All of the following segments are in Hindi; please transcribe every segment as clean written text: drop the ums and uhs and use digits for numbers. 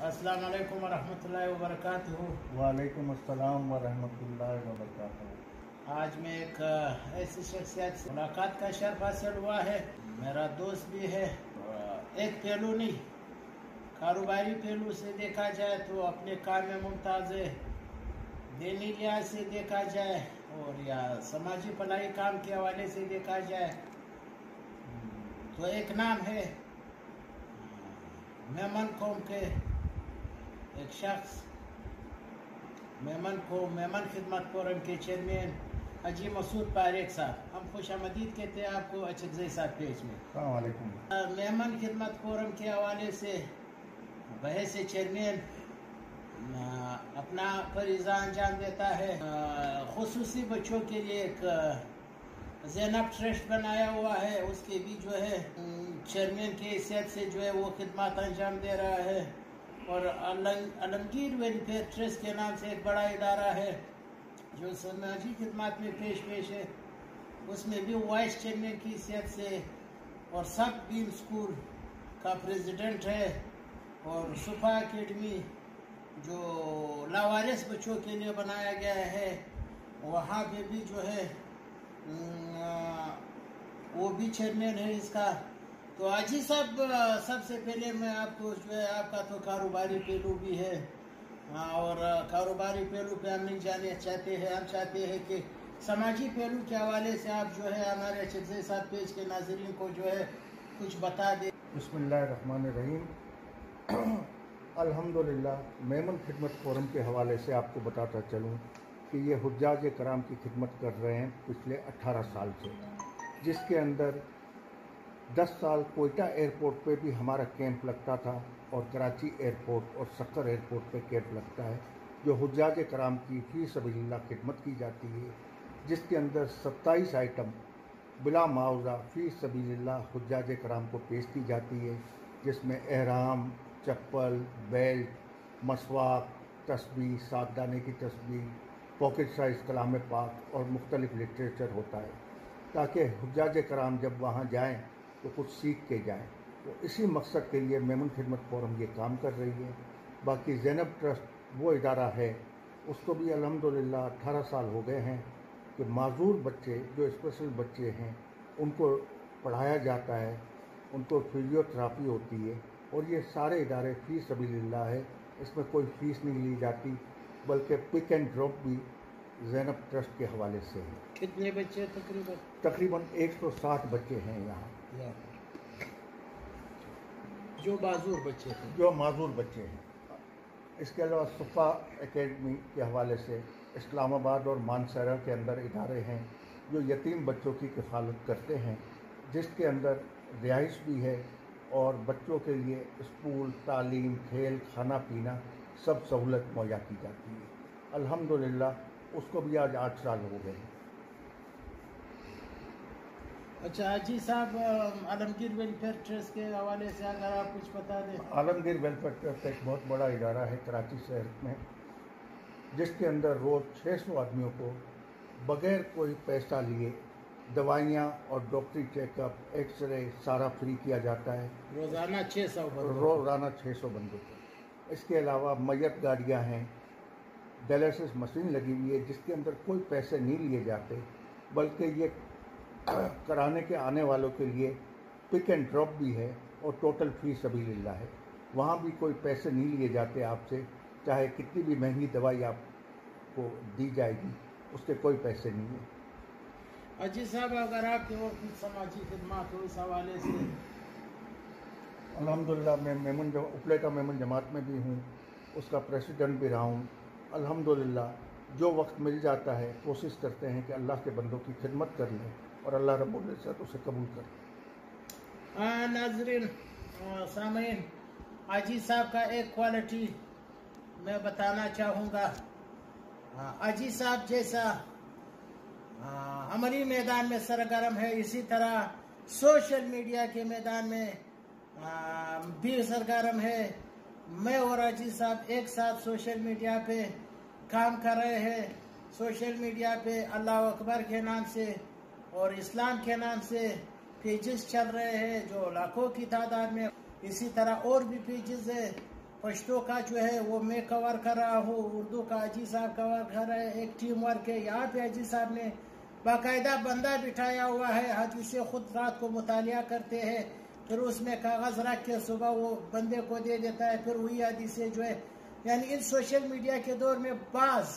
अस्सलाम वालेकुम वरहमतुल्लाहि वबरकातुहू। वालेकुम अस्सलाम वरहमतुल्लाहि वबरकातुहू। आज मैं एक ऐसी शख्सियत से मुलाकात का शर्फ हासिल हुआ है। मेरा दोस्त भी है। एक पहलू नहीं, कारोबारी पहलू से देखा जाए तो अपने काम में मुमताज़ है। दीनी लिहाज से देखा जाए और या समाजी भलाई काम के हवाले से देखा जाए तो एक नाम है मेमन कौम के एक शख्स, मेमन खिदमत फोरम के चेयरमैन हाजी मसूद पारेख साहब। हम खुश आमदीद कहते हैं आपको अचकज़ई साहब पेज में। अस्सलाम वालेकुम। मेमन खिदमत फोरम के हवाले से बहस चेयरमैन अपना फरीज़ा अंजाम देता है। खुसूसी बच्चों के लिए एक ज़ैनब ट्रस्ट बनाया हुआ है, उसके भी जो है चेयरमैन की हैसियत से जो है वो खिदमत अंजाम दे रहा है। और आलमगीर वेलफेयर ट्रस्ट के नाम से एक बड़ा इदारा है जो समाजी खिदमत में पेश है, उसमें भी वाइस चेयरमैन की हैसियत से और सब बीम स्कूल का प्रेसिडेंट है। और सुफा अकेडमी जो लावारिस बच्चों के लिए बनाया गया है, वहाँ पे भी जो है वो भी चेयरमैन है इसका। तो हाजी साहब, सबसे पहले मैं आपको जो है, आपका तो कारोबारी पहलू भी है और कारोबारी पहलू पे हम नहीं जाने चाहते हैं। हम चाहते हैं कि समाजी पहलू के हवाले से आप जो है हमारे अचकज़ई साहब पेज के नाज़रीन को जो है कुछ बता दें। बिस्मिल्लाहिर्रहमानिर्रहीम। अल्हम्दुलिल्लाह, मेमन खिदमत फोरम के हवाले से आपको बताता चलूँ कि ये हुज्जाज कराम की खिदमत कर रहे हैं पिछले 18 साल से, जिसके अंदर 10 साल कोयटा एयरपोर्ट पे भी हमारा कैंप लगता था और कराची एयरपोर्ट और सक्कर एयरपोर्ट पे कैंप लगता है, जो हुज्जाज कराम की फ़ी सबीलिल्लाह खिदमत की जाती है, जिसके अंदर 27 आइटम बिला मुआवजा फ़ी सबीलिल्लाह हुज्जाज कराम को पेश की जाती है, जिसमें एहराम, चप्पल, बेल्ट, मसवाक, तस्बीह, सातदाने की तस्बीह, पॉकेट साइज़ कलाम पाक और मुख्तलिफ लिटरेचर होता है, ताकि हुज्जाज कराम जब वहाँ जाएँ तो कुछ सीख के जाएँ। तो इसी मकसद के लिए मेमन खिदमत फोरम ये काम कर रही है। बाकी ज़ैनब ट्रस्ट वो इदारा है, उसको भी अल्हम्दुलिल्लाह 18 साल हो गए हैं कि माजूर बच्चे जो स्पेशल बच्चे हैं उनको पढ़ाया जाता है, उनको फिजियोथेरापी होती है। और ये सारे इदारे फ़ी सबीलिल्लाह है, इसमें कोई फ़ीस नहीं ली जाती, बल्कि पिक एंड ड्रॉप भी ज़ैनब ट्रस्ट के हवाले से है। कितने बच्चे तकरीबन 160 बच्चे हैं यहाँ, जो माजूर बच्चे हैं, जो माजूर बच्चे हैं। इसके अलावा सुफा एकेडमी के हवाले से इस्लामाबाद और मानसरा के अंदर इदारे हैं जो यतीम बच्चों की किफ़ालत करते हैं, जिसके अंदर रिहाइश भी है और बच्चों के लिए स्कूल, तालीम, खेल, खाना पीना सब सहूलत मुहैया की जाती है। अल्हम्दुलिल्लाह उसको भी आज 8 साल हो गए हैं। अच्छा हाजी साहब, आलमगीर वेलफेयर ट्रस्ट के हवाले से अगर आप कुछ बता दें। आलमगीर वेलफेयर ट्रस्ट एक बहुत बड़ा इदारा है कराची शहर में, जिसके अंदर रोज़ 600 आदमियों को बग़ैर कोई पैसा लिए दवाइयाँ और डॉक्टरी चेकअप, एक्सरे सारा फ्री किया जाता है। रोज़ाना 600 बंदों को। इसके अलावा मैयत गाड़ियाँ हैं, डायलिसिस मशीन लगी हुई है, जिसके अंदर कोई पैसे नहीं लिए जाते, बल्कि ये कराने के आने वालों के लिए पिक एंड ड्रॉप भी है और टोटल फ़ी सबीलिल्लाह है। वहाँ भी कोई पैसे नहीं लिए जाते आपसे, चाहे कितनी भी महंगी दवाई आपको दी जाएगी, उसके कोई पैसे नहीं है। हाजी साहब, अगर आपके वो कुछ समाजी खिदमत हो इस हवाले से। अल्हम्दुलिल्लाह, मैं उपलेटा मेमन जमात में भी हूँ, उसका प्रेसिडेंट भी रहा हूँ। अल्हम्दुलिल्लाह, जो वक्त मिल जाता है कोशिश करते हैं कि अल्लाह के बंदों की खिदमत कर लें और अल्लाह रब्बुल इज़्ज़त उसे कबूल करे। नाज़रीन, सामीन, हाजी साहब का एक क्वालिटी मैं बताना चाहूँगा। हाजी साहब जैसा अमली मैदान में सरगर्म है, इसी तरह सोशल मीडिया के मैदान में भी सरगर्म है। मैं और हाजी साहब एक साथ सोशल मीडिया पे काम कर रहे हैं। सोशल मीडिया पे अल्लाह अकबर के नाम से और इस्लाम के नाम से पेजेस चल रहे हैं जो लाखों की तादाद में। इसी तरह और भी पेजेस है, पश्तो का जो है वो मैं कवर कर रहा हूँ, उर्दू का अजी साहब कवर कर रहे हैं। एक टीम वर्क है। यहाँ पे अजी साहब ने बाकायदा बंदा बिठाया हुआ है, हदीसे खुद रात को मुतालिया करते हैं, फिर उसमें कागज़ रख के सुबह वो बंदे को दे देता है, फिर वही हदीसे जो है, यानी इन सोशल मीडिया के दौर में बाज़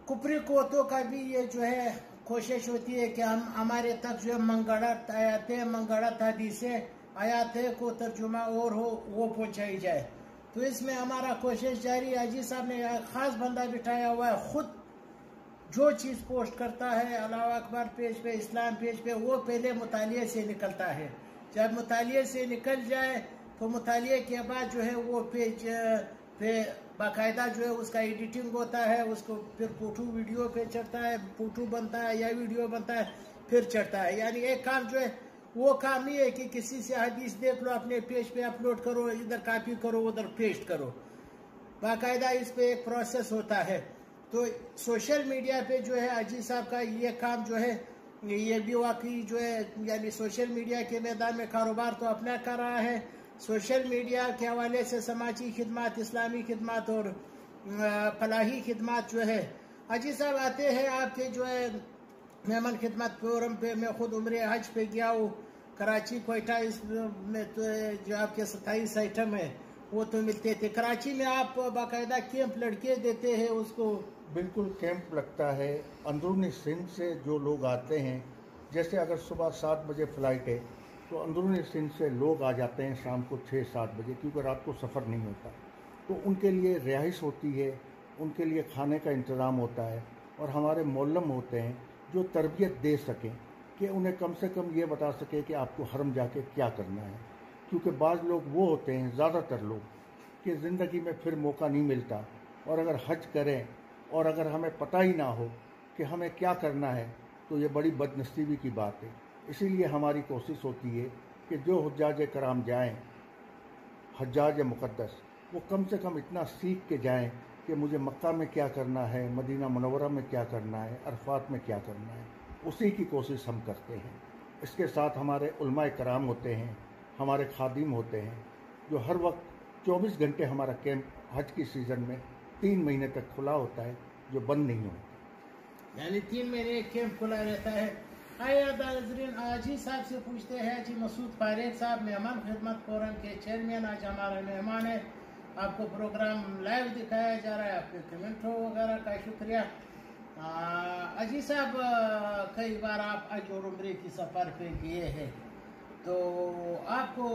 कुपरी कोतों का भी ये जो है कोशिश होती है कि हम हमारे तक जो है मंगड़त आयातें, मंगड़त हदीसें, आयातें को तर्जुमा और हो वो पहुंचाई जाए। तो इसमें हमारा कोशिश जारी है। अजी साहब ने ख़ास बंदा बिठाया हुआ है, ख़ुद जो चीज़ पोस्ट करता है अल्लाह अकबर पेज पे, इस्लाम पेज पे, वो पहले मुतालिए से निकलता है। जब मुतालिए से निकल जाए तो मुतालिए के बाद जो है वो पेज पे बाकायदा जो है उसका एडिटिंग होता है, उसको फिर फोटो वीडियो पे चढ़ता है, फोटो बनता है या वीडियो बनता है, फिर चढ़ता है। यानी एक काम जो है वो काम नहीं है कि किसी से हदीस देख लो अपने पेज पे अपलोड करो, इधर कॉपी करो उधर पेस्ट करो। बाकायदा इस पे एक प्रोसेस होता है। तो सोशल मीडिया पे जो है अजी साहब का ये काम जो है ये भी वाकई जो है, यानी सोशल मीडिया के मैदान में कारोबार तो अपना कर रहा है। सोशल मीडिया के हवाले से समाजी खिदमत, इस्लामी खिदमत और फलाही खिदमत जो है, अजी साहब आते हैं आपके जो है मेहमान खिदमत फोरम पे। मैं खुद उम्रे हज पे गया हूँ कराची, कोयटा, इसमें तो जो आपके 27 आइटम है वो तो मिलते थे। कराची में आप बाकायदा कैंप लड़के देते हैं उसको? बिल्कुल कैंप लगता है। अंदरूनी सिंध से जो लोग आते हैं, जैसे अगर सुबह 7 बजे फ़्लाइट है तो अंदरूनी सिंध से लोग आ जाते हैं शाम को 6-7 बजे, क्योंकि रात को सफ़र नहीं होता। तो उनके लिए रिहाइश होती है, उनके लिए खाने का इंतज़ाम होता है, और हमारे मौलम होते हैं जो तरबियत दे सकें कि उन्हें कम से कम ये बता सके कि आपको हरम जाके क्या करना है। क्योंकि बाज़ लोग वो होते हैं, ज़्यादातर लोग, कि ज़िंदगी में फिर मौका नहीं मिलता, और अगर हज करें और अगर हमें पता ही ना हो कि हमें क्या करना है तो ये बड़ी बदनसीबी की बात है। इसीलिए हमारी कोशिश होती है कि जो हुज्जाज कराम जाएं हज्जाज मुक़द्दस, वो कम से कम इतना सीख के जाएं कि मुझे मक्का में क्या करना है, मदीना मुनव्वरा में क्या करना है, अरफात में क्या करना है। उसी की कोशिश हम करते हैं। इसके साथ हमारे उलमाए कराम होते हैं, हमारे खादिम होते हैं, जो हर वक्त 24 घंटे हमारा कैंप हज की सीज़न में 3 महीने तक खुला होता है, जो बंद नहीं होता। यानी 3 महीने एक कैंप खुला रहता है। आइए नाज़रीन, हाजी साहब से पूछते हैं। हाजी मसूद फारेक साहब मेहमान खिदमत फोरम के चेयरमैन आज हमारे मेहमान है। आपको प्रोग्राम लाइव दिखाया जा रहा है, आपके कमेंटों वगैरह का शुक्रिया। अजी साहब, कई बार आप हज और उम्रे की सफ़र पे गए हैं, तो आपको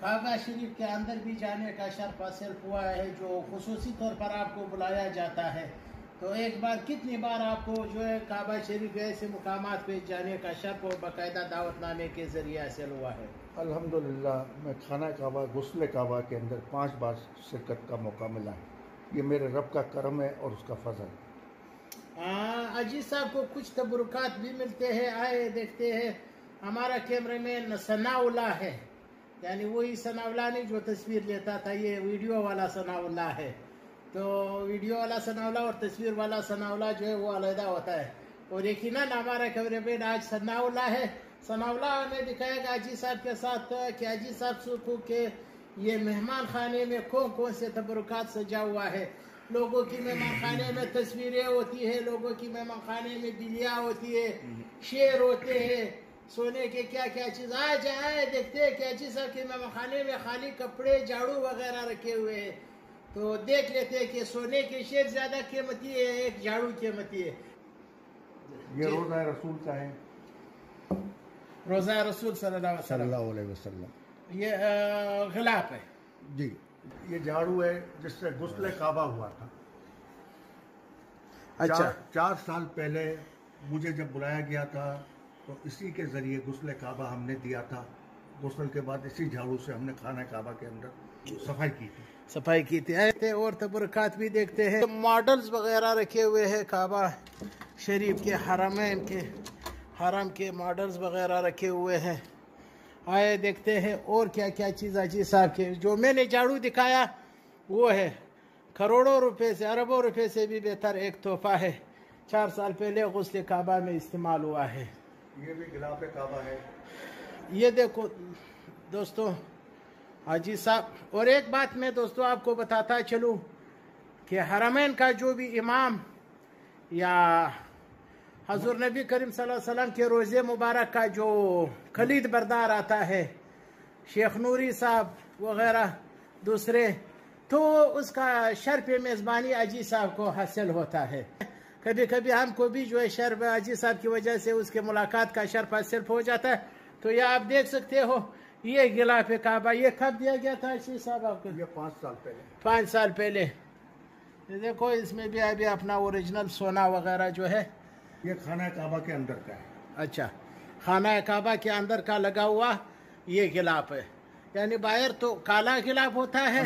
काबा शरीफ के अंदर भी जाने का शर्फ हासिल हुआ है, जो खुसूसी तौर पर आपको बुलाया जाता है। तो एक बार कितनी बार आपको जो है काबा शरीफ ऐसे मुकामात पे जाने का शर्फ और बाकायदा दावतनामे के ज़रिए हासिल हुआ है? अल्हम्दुलिल्लाह, मैं खाना काबा, गुस्ल काबा के अंदर 5 बार शिरकत का मौका मिला है। ये मेरे रब का करम है और उसका फजल है। अजीज साहब को कुछ तबरुकात भी मिलते हैं। आए देखते हैं, हमारा कैमरामैन सनाउल्लाह है, यानी वही सनाउल्लाह नहीं जो तस्वीर लेता था, ये वीडियो वाला सनाउल्लाह है। तो वीडियो वाला सनाउल्लाह और तस्वीर वाला सनाउल्लाह जो है वो अलहदा होता है। और यकीनन हमारा कैमरामैन आज सनाउल्लाह है। सनाउल्लाह हमें दिखाएगा अजी साहब के साथ कि अजी साहब को के ये मेहमान खाने में कौन कौन से तबरुकात सजा हुआ है। लोगों की मेहमान खाने में तस्वीरें होती है, लोगों की मेहमान खाने में बिल्लियाँ होती है, शेर होते हैं, सोने के क्या क्या चीज़। आज आए देखते हैं कि अजी साहब के मेहमान खाने में खाली कपड़े, झाड़ू वगैरह रखे हुए हैं। तो देख लेते हैं कि सोने के शेर ज़्यादा कीमती है, एक झाड़ू कीमती है। ये रोज़ा रसूल का है, रोज़ा रसूल सल्लल्लाहु अलैहि वसल्लम। ये गिलाफ है जी, ये झाड़ू है जिससे गुस्ल काबा हुआ था। अच्छा, 4 साल पहले मुझे जब बुलाया गया था तो इसी के ज़रिए गुस्ल काबा हमने दिया था। गुस्ल के बाद इसी झाड़ू से हमने खाना काबा के अंदर सफाई की थी। और तबरकात भी देखते हैं, मॉडल्स वगैरह रखे हुए हैं काबा शरीफ के, हरम के मॉडल्स वगैरह रखे हुए हैं। आए देखते हैं और क्या क्या चीज़ अजी साहब के, जो मैंने झाड़ू दिखाया वो है करोड़ों रुपए से, अरबों रुपए से भी बेहतर एक तोहफा है। 4 साल पहले गुस्ल काबा में इस्तेमाल हुआ है। ये भी गिलाफ काबा है। ये देखो दोस्तों, हाजी साहब, और एक बात मैं दोस्तों आपको बताता चलूँ कि हरमैन का जो भी इमाम या हजूर नबी करीम सल्लल्लाहु अलैहि वसल्लम के रोज़े मुबारक का जो खलीद बरदार आता है, शेख नूरी साहब वगैरह दूसरे, तो उसका शर्फ मेज़बानी अजी साहब को हासिल होता है। कभी कभी हमको भी जो है शर्फ अजी साहब की वजह से उसके मुलाकात का शर्फ हासिल हो जाता है। तो ये आप देख सकते हो, ये गिलाफ काबा ये कब दिया गया था अजी साहब आपको? ये 5 साल पहले। 5 साल पहले। ये देखो, इसमें भी अभी अपना ओरिजिनल सोना वगैरह जो है। ये खाना काबा के अंदर का है। अच्छा, खाना काबा के अंदर का लगा हुआ ये गिलाफ है, यानी बाहर तो काला गिलाफ होता है,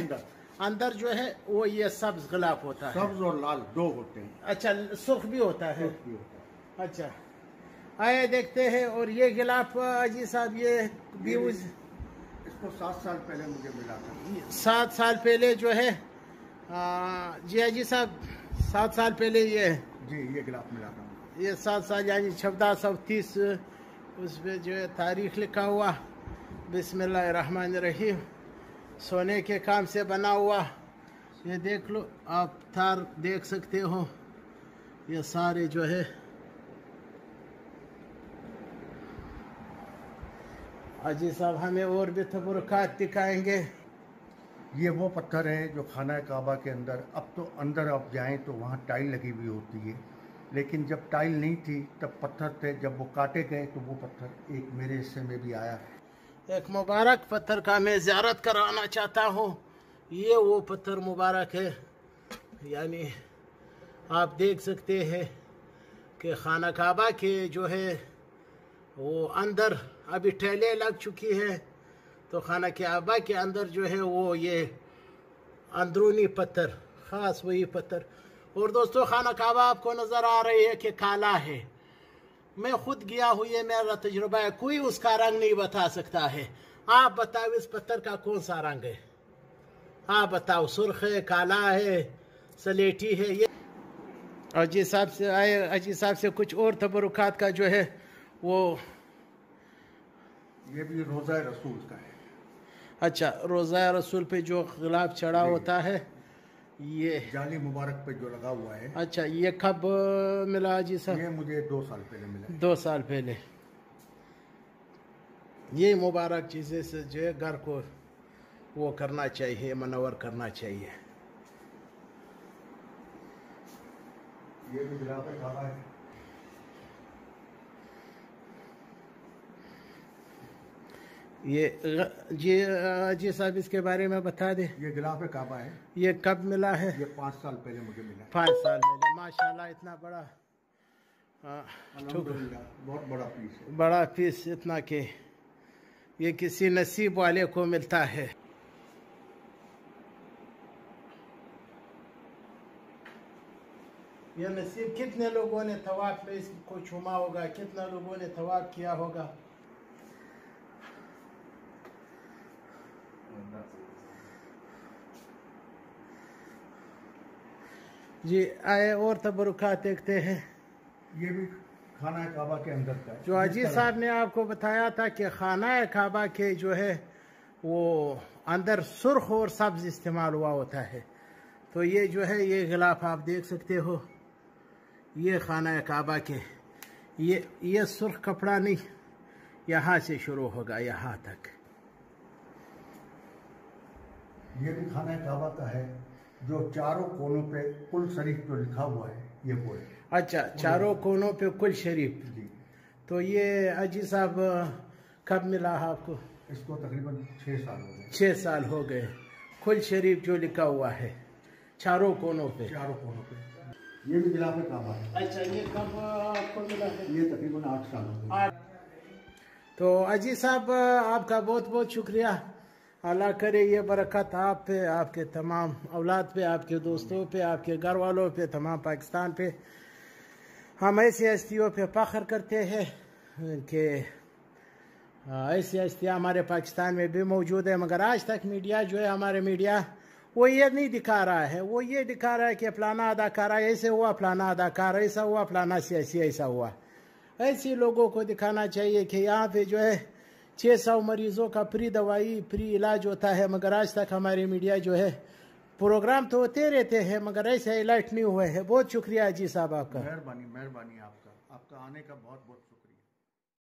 अंदर जो है वो ये सब्ज गिलाफ होता है। सब्ज और लाल 2 होते हैं। अच्छा, सुर्ख भी होता है। सुर्ख भी होता है। अच्छा, आए देखते हैं। और ये गिलाफ अजी साहब ये भी इसको 7 साल पहले मुझे मिला था। 7 साल पहले जो है जी अजी साहब 7 साल पहले ये गिलाफ मिला था। ये 7 साल यानी 1430 उस पर जो है तारीख लिखा हुआ, बिस्मिल्लाहिर्रहमानिर्रहीम, सोने के काम से बना हुआ। ये देख लो आप, तार देख सकते हो, ये सारे जो है अजी साहब हमें और भी तबरुकात दिखाएंगे। ये वो पत्थर है जो खाना काबा के अंदर, अब तो अंदर आप जाएं तो वहाँ टाइल लगी हुई होती है, लेकिन जब टाइल नहीं थी तब पत्थर थे। जब वो काटे गए तो वो पत्थर एक मेरे हिस्से में भी आया। एक मुबारक पत्थर का मैं ज़ियारत कराना चाहता हूँ। ये वो पत्थर मुबारक है, यानी आप देख सकते हैं कि खाना काबा के जो है वो अंदर अभी टैलें लग चुकी है, तो खाना काबा के अंदर जो है वो ये अंदरूनी पत्थर, ख़ास वही पत्थर। और दोस्तों, खाना काबा आपको नज़र आ रही है कि काला है। मैं खुद गया हूँ, ये मेरा तजुर्बा है, कोई उसका रंग नहीं बता सकता है। आप बताओ इस पत्थर का कौन सा रंग है? आप बताओ, सुर्ख है, काला है, सलेटी है? ये अजी साहब से आए, अजी साहब से कुछ और तबरुकात का जो है वो, ये भी रोज़ा रसूल का है। अच्छा, रोज़ा रसूल पे जो गिलाफ चढ़ा होता है, ये जाली मुबारक पे जो लगा हुआ है। अच्छा, ये कब मिला जी साहब? ये मुझे 2 साल पहले मिला। 2 साल पहले। ये मुबारक चीज़ें से जो है घर को वो करना चाहिए, मनवर करना चाहिए। ये भी गिलाफ काबा है। ये जी साहब इसके बारे में बता दे। ये गिलाफ काबा है। ये कब मिला है? ये 5 साल पहले मुझे मिला। 5 साल पहले। माशाल्लाह, इतना बड़ा बहुत बड़ा पीस है। बड़ा पीस, इतना के ये किसी नसीब वाले को मिलता है। ये नसीब कितने लोगों ने तवाफ में इसको छुमा होगा, कितना लोगों ने तवाफ किया होगा। जी आए और तबरुकात देखते हैं। ये भी खाना काबा के अंदर का है। जो अजी साहब ने आपको बताया था कि खाना काबा के जो है वो अंदर सुर्ख और सब्ज इस्तेमाल हुआ होता है, तो ये जो है ये गिलाफ आप देख सकते हो, ये खाना काबा के ये सुर्ख कपड़ा नहीं, यहाँ से शुरू होगा यहाँ तक। ये भी खाना काबा का है, जो चारों कोनों पे कुल शरीफ जो लिखा हुआ है ये वो है। अच्छा, चारों कोनों पे कुल शरीफ जी। तो ये अजी साहब कब मिला आपको? इसको तकरीबन 6 साल हो गए। 6 साल हो गए। कुल शरीफ जो लिखा हुआ है चारों कोनों पे। चारों कोनों पे। ये भी गिलाफ काबा है। अच्छा, ये कब आपको मिला है? ये तकरीबन 8 साल हो गए। तो अजी साहब आपका बहुत बहुत शुक्रिया। अल्लाह करे ये बरकत आप पे, आपके तमाम औलाद पे, आपके दोस्तों पे, आपके घर वालों पे, तमाम पाकिस्तान पे। हम ऐसी हस्तियों पे फख्र करते हैं कि ऐसी हस्तियाँ हमारे पाकिस्तान में भी मौजूद है, मगर आज तक मीडिया जो है, हमारे मीडिया वो ये नहीं दिखा रहा है। वो ये दिखा रहा है कि फलाना अदाकारा ऐसे हुआ, फलाना अदाकार ऐसा हुआ, फलाना सियासी ऐसा हुआ। ऐसे लोगों को दिखाना चाहिए कि यहाँ पे जो है 600 मरीजों का फ्री दवाई फ्री इलाज होता है, मगर आज तक हमारे मीडिया जो है प्रोग्राम तो होते रहते हैं मगर ऐसे इलाज नहीं हुए हैं। बहुत शुक्रिया जी साहब आपका। मेहरबानी आपका आने का बहुत बहुत शुक्रिया।